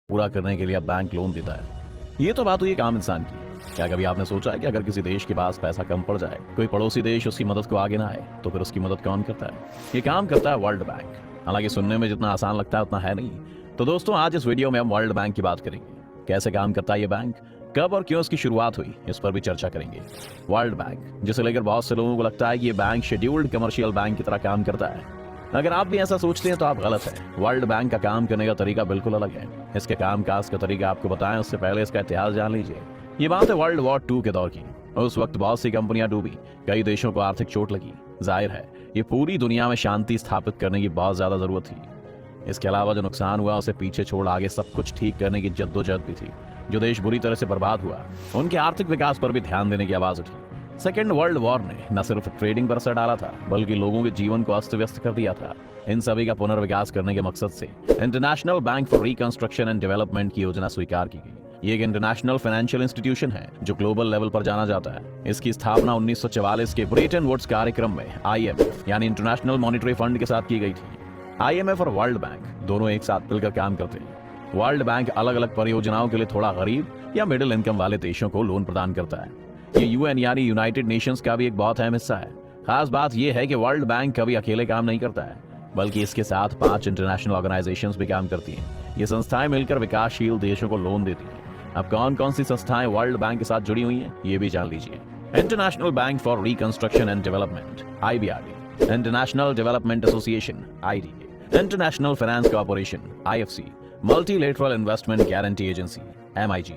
पूरा करने के लिए अब बैंक लोन देता है। ये तो बात हुई एक आम इंसान की। क्या कभी आपने सोचा है कि अगर किसी देश के पास पैसा कम पड़ जाए, कोई पड़ोसी देश उसकी मदद को आगे ना आए, तो फिर उसकी मदद कौन करता है? ये काम करता है वर्ल्ड बैंक। हालांकि सुनने में जितना आसान लगता है उतना है नहीं। तो दोस्तों, आज इस वीडियो में हम वर्ल्ड बैंक की बात करेंगे। कैसे काम करता है ये बैंक, कब और क्यों इसकी शुरुआत हुई, इस पर भी चर्चा करेंगे। वर्ल्ड बैंक, जिसे लेकर बहुत से लोगों को लगता है कि ये बैंक शेड्यूल्ड कमर्शियल बैंक की तरह काम करता है। अगर आप भी ऐसा सोचते हैं तो आप गलत हैं। वर्ल्ड बैंक का काम करने का तरीका बिल्कुल अलग है। इसके कामकाज का तरीका आपको बताएं उससे पहले इसका इतिहास जान लीजिए। ये बात है वर्ल्ड वॉर 2 के दौर की। उस वक्त बहुत सी कंपनियां डूबी, कई देशों को आर्थिक चोट लगी। जाहिर है ये पूरी दुनिया में शांति स्थापित करने की बहुत ज्यादा जरूरत थी। इसके अलावा जो नुकसान हुआ उसे पीछे छोड़ आगे सब कुछ ठीक करने की जद्दोजहद भी थी। जो देश बुरी तरह से बर्बाद हुआ, उनके आर्थिक विकास पर भी ध्यान देने की आवाज उठी। सेकेंड वर्ल्ड वॉर ने न सिर्फ ट्रेडिंग पर असर डाला था, बल्कि लोगों के जीवन को अस्त व्यस्त कर दिया था। इन सभी का पुनर्विकास करने के मकसद से international bank for reconstruction and development की योजना स्वीकार की गई। ये एक इंटरनेशनल फाइनेंशियल इंस्टीट्यूशन है जो ग्लोबल लेवल पर जाना जाता है। इसकी स्थापना 1944 के ब्रेटन वुड्स कार्यक्रम में IMF यानी इंटरनेशनल मॉनिटरी फंड के साथ की गई थी। IMF और वर्ल्ड बैंक दोनों एक साथ मिलकर काम करते हैं। वर्ल्ड बैंक अलग अलग परियोजनाओं के लिए थोड़ा गरीब या मिडिल इनकम वाले देशों को लोन प्रदान करता है। ये UN यानी यूनाइटेड नेशंस का भी एक बहुत अहम हिस्सा है। खास बात यह है कि वर्ल्ड बैंक कभी अकेले काम नहीं करता है, बल्कि इसके साथ 5 इंटरनेशनल ऑर्गेनाइजेशंस भी काम करती हैं। ये संस्थाएं मिलकर विकासशील देशों को लोन देती हैं। अब कौन कौन सी संस्थाएं वर्ल्ड बैंक के साथ जुड़ी हुई हैं, ये भी जान लीजिए। International bank for reconstruction and development IBRD, international development association IDA, international finance corporation IFC, multilateral investment guarantee agency MIGA,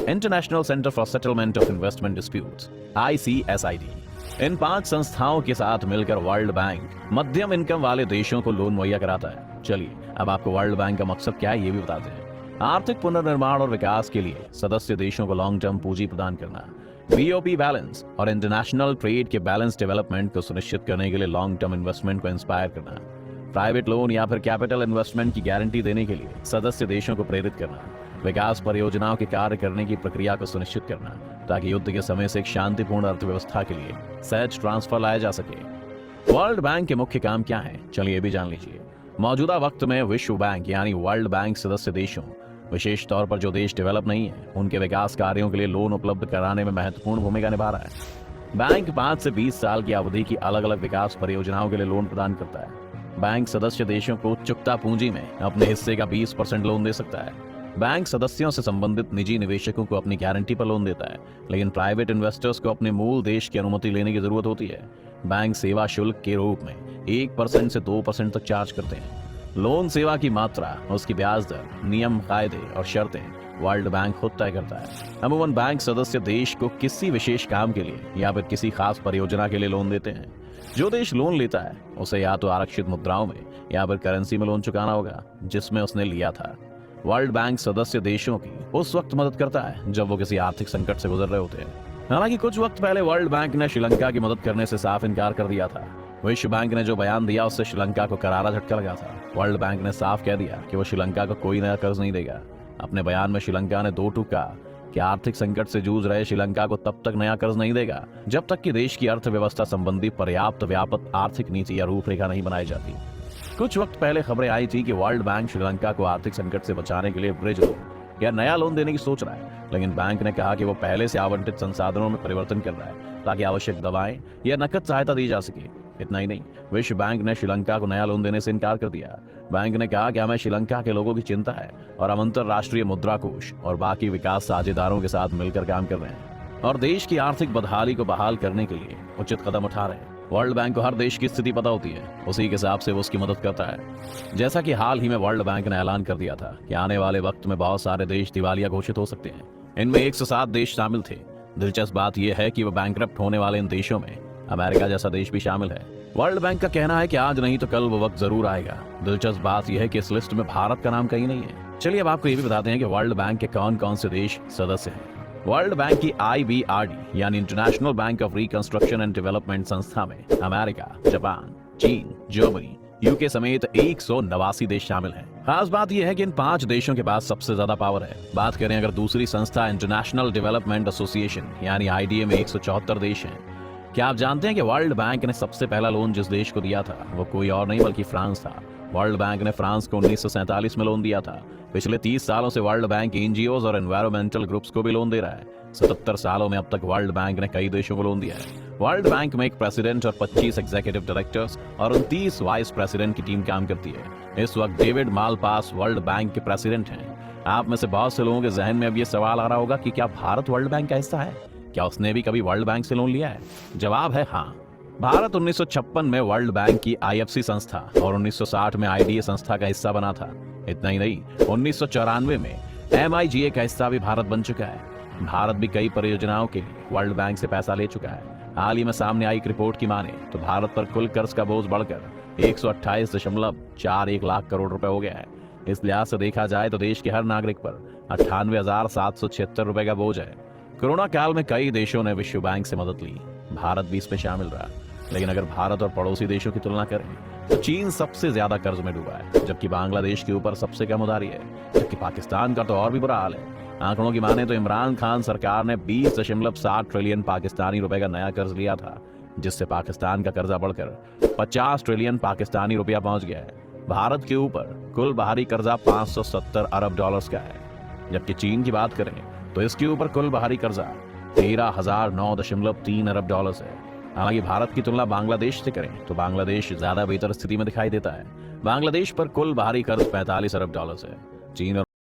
international centre for settlement of investment disputes ICSID। इन 5 संस्थाओं के साथ मिलकर वर्ल्ड बैंक मध्यम इनकम वाले देशों को loan मुहैया कराता है। चलिए अब आपको वर्ल्ड बैंक का मकसद क्या है ये भी बताते हैं। आर्थिक पुनर्निर्माण और विकास के लिए सदस्य देशों को लॉन्ग टर्म पूंजी प्रदान करना, BOP बैलेंस और इंटरनेशनल ट्रेड के बैलेंस डेवलपमेंट को सुनिश्चित करने के लिए लॉन्ग टर्म इन्वेस्टमेंट को इंस्पायर करना, प्राइवेट लोन या फिर कैपिटल इन्वेस्टमेंट की गारंटी देने के लिए सदस्य देशों को प्रेरित करना, विकास परियोजनाओं के कार्य करने की प्रक्रिया को सुनिश्चित करना ताकि युद्ध के समय से एक शांतिपूर्ण अर्थव्यवस्था के लिए सहज ट्रांसफर लाया जा सके। वर्ल्ड बैंक के मुख्य काम क्या है, चलिए भी जान लीजिए। मौजूदा वक्त में विश्व बैंक यानी वर्ल्ड बैंक सदस्य देशों, विशेष तौर पर जो देश डेवलप नहीं है, उनके विकास कार्यों के लिए लोन उपलब्ध कराने में महत्वपूर्ण भूमिका निभा रहा है। बैंक 5 से 20 साल की अवधि की अलग अलग विकास परियोजनाओं के लिए लोन प्रदान करता है। बैंक सदस्य देशों को चुकता पूंजी में अपने हिस्से का 20% लोन दे सकता है। बैंक सदस्यों से संबंधित निजी निवेशकों को अपनी गारंटी पर लोन देता है, लेकिन प्राइवेट इन्वेस्टर्स को अपने मूल देश की अनुमति लेने की जरूरत होती है। बैंक सेवा शुल्क के रूप में 1% से 2% तक चार्ज करते हैं। लोन सेवा की मात्रा, उसकी ब्याज दर, नियम, कायदे और शर्तें वर्ल्ड बैंक खुद तय करता है। अमूमन बैंक सदस्य देश को किसी विशेष काम के लिए या फिर किसी खास परियोजना के लिए लोन देते हैं। जो देश लोन लेता है उसे या तो आरक्षित मुद्राओं में या फिर करेंसी में लोन चुकाना होगा जिसमें उसने लिया था। वर्ल्ड बैंक सदस्य देशों की उस वक्त मदद करता है जब वो किसी आर्थिक संकट से गुजर रहे होते हैं। हालांकि कुछ वक्त पहले वर्ल्ड बैंक ने श्रीलंका की मदद करने से साफ इनकार कर दिया था। विश्व बैंक ने जो बयान दिया उससे श्रीलंका को करारा झटका लगा था। वर्ल्ड बैंक ने साफ कह दिया कि वो श्रीलंका को कोई नया कर्ज नहीं देगा। अपने बयान में श्रीलंका ने 2 टूक कहा कि आर्थिक संकट से जूझ रहे श्रीलंका को तब तक नया कर्ज नहीं देगा जब तक कि देश की अर्थव्यवस्था संबंधी पर्याप्त व्यापक आर्थिक नीति या रूपरेखा नहीं बनाई जाती। कुछ वक्त पहले खबरें आई थी कि वर्ल्ड बैंक श्रीलंका को आर्थिक संकट से बचाने के लिए ब्रिज लोन या नया लोन देने की सोच रहा है, लेकिन बैंक ने कहा कि वो पहले से आवंटित संसाधनों में परिवर्तन कर रहा है ताकि आवश्यक दवाएं या नकद सहायता दी जा सके। इतना ही नहीं, विश्व बैंक ने श्रीलंका को नया लोन देने से इनकार कर दिया। बैंक ने कहा कि हमें श्रीलंका के लोगों की चिंता है और हम अंतरराष्ट्रीय मुद्रा कोष और बाकी विकास साझेदारों के साथ मिलकर काम कर रहे हैं और देश की आर्थिक बदहाली को बहाल करने के लिए उचित कदम उठा रहे हैं। वर्ल्ड बैंक को हर देश की स्थिति पता होती है, उसी के हिसाब से वो उसकी मदद करता है। जैसा कि हाल ही में वर्ल्ड बैंक ने ऐलान कर दिया था कि आने वाले वक्त में बहुत सारे देश दिवालिया घोषित हो सकते हैं। इनमें 107 देश शामिल थे। दिलचस्प बात यह है कि वो बैंकरप्ट होने वाले इन देशों में अमेरिका जैसा देश भी शामिल है। वर्ल्ड बैंक का कहना है कि आज नहीं तो कल वो वक्त जरूर आएगा। दिलचस्प बात यह है कि इस लिस्ट में भारत का नाम कहीं नहीं है। चलिए अब आपको ये भी बताते हैं कि वर्ल्ड बैंक के कौन कौन से देश सदस्य हैं। वर्ल्ड बैंक की IBRD यानी international bank of reconstruction and development संस्था में अमेरिका, जापान, चीन, जर्मनी, UK समेत 189 देश शामिल हैं। खास बात यह है कि इन 5 देशों के पास सबसे ज्यादा पावर है। बात करें अगर दूसरी संस्था इंटरनेशनल डेवलपमेंट एसोसिएशन यानी IDA में 174 देश हैं। क्या आप जानते हैं कि वर्ल्ड बैंक ने सबसे पहला लोन जिस देश को दिया था वो कोई और नहीं बल्कि फ्रांस था। वर्ल्ड बैंक ने फ्रांस को 1947 में लोन दिया था। पिछले 30 सालों से वर्ल्ड बैंक एनजीओज और एनवायरमेंटल ग्रुप्स को भी लोन दे रहा है। 77 सालों में अब तक वर्ल्ड बैंक ने कई देशों को लोन दिया है। वर्ल्ड बैंक में एक प्रेसिडेंट और 25 एग्जीक्यूटिव डायरेक्टर्स और 29 वाइस प्रेसिडेंट की टीम काम करती है। इस वक्त डेविड मालपास वर्ल्ड बैंक के प्रेसिडेंट हैं। आप में से बहुत से लोगों के जहन में अब ये सवाल आ रहा होगा कि क्या भारत वर्ल्ड बैंक का हिस्सा है? क्या उसने भी कभी वर्ल्ड बैंक से लोन लिया है? जवाब है हाँ। भारत 1956 में वर्ल्ड बैंक की आईएफसी संस्था और 1960 में आईडीए संस्था का हिस्सा बना था। इतना ही नहीं, 1994 में एमआईजीए का हिस्सा भी भारत बन चुका है। भारत भी कई परियोजनाओं के लिए वर्ल्ड बैंक से पैसा ले चुका है। हाल ही में सामने आई एक रिपोर्ट की माने तो भारत पर कुल कर्ज का बोझ बढ़कर 128.41 लाख करोड़ रुपए हो गया है। इस लिहाज से देखा जाए तो देश के हर नागरिक पर 98,776 रुपए का बोझ है। कोरोना काल में कई देशों ने विश्व बैंक से मदद ली, भारत भी इसमें शामिल रहा। लेकिन अगर भारत और पड़ोसी देशों की तुलना करें तो चीन सबसे ज्यादा कर्ज में डूबा है, जबकि बांग्लादेश के ऊपर सबसे कम उधारी है, जबकि पाकिस्तान का तो और भी बुरा हाल है। आंकड़ों की माने तो इमरान खान सरकार ने 20.7 ट्रिलियन पाकिस्तानी रुपए का नया कर्ज लिया था, जिससे पाकिस्तान का कर्जा बढ़कर 50 ट्रिलियन पाकिस्तानी रुपया पहुंच गया है। भारत के ऊपर कुल बाहरी कर्जा 570 अरब डॉलर्स का है, जबकि चीन की बात करें तो इसके ऊपर कुल बाहरी कर्जा 13,009.3 अरब डॉलर्स है। हालांकि भारत की तुलना बांग्लादेश से करें तो बांग्लादेश ज्यादा बेहतर स्थिति में दिखाई देता है। बांग्लादेश पर कुल बाहरी कर्ज 45 अरब डॉलर्स है। चीन और